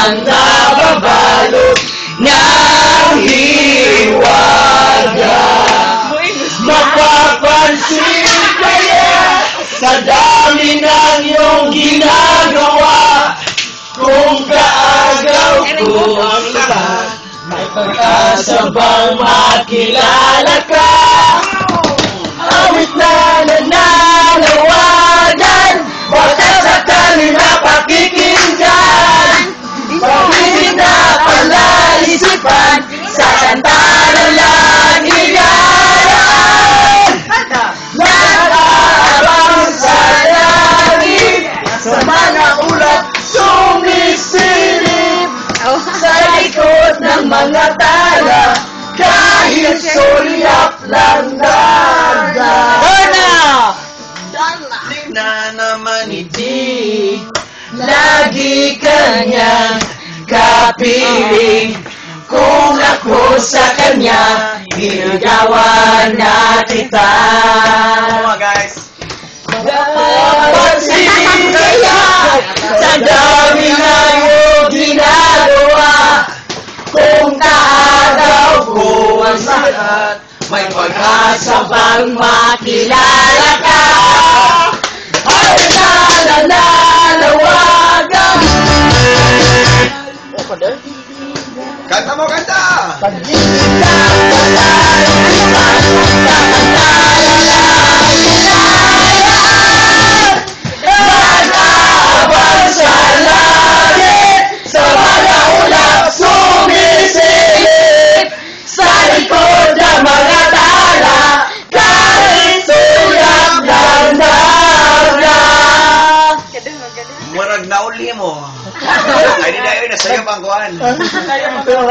ang nababalot ng hiwaga. Mapapansin kaya sa dami ng iyong ginagawa, kung kaagaw ko ang lahat, may pag-asa bang makilala ka? Awit na nananawagan, baka sa kanina pakikinggan, pag-ibig na palaisipan, sa kanta ng langigayan. Nag-aabang sa langit, sa mga ulap sumisilip, sa likod ng mga tala, kahit sulyap lang dagat. Di na naman hindi lagi kanyang kapiling. Kung ako sa kanya, ginagawa na kita. Guys, mapapansin kaya sa dami na iyong ginagawa, kung kaagaw ko ang lahat, may pag-asa bang makilala ka? Ay nananawagan. Kanta mo, kanta! Pag-ibig na palaisipan, sa kanta ng langigayan. Nag-aabang sa langit, sa mga ulap sumisilip, sa likod ng mga tala, kahit sulyap ng dagat. Murag nauli mo. Ay, di na yun, nasa'yo pang kuhan.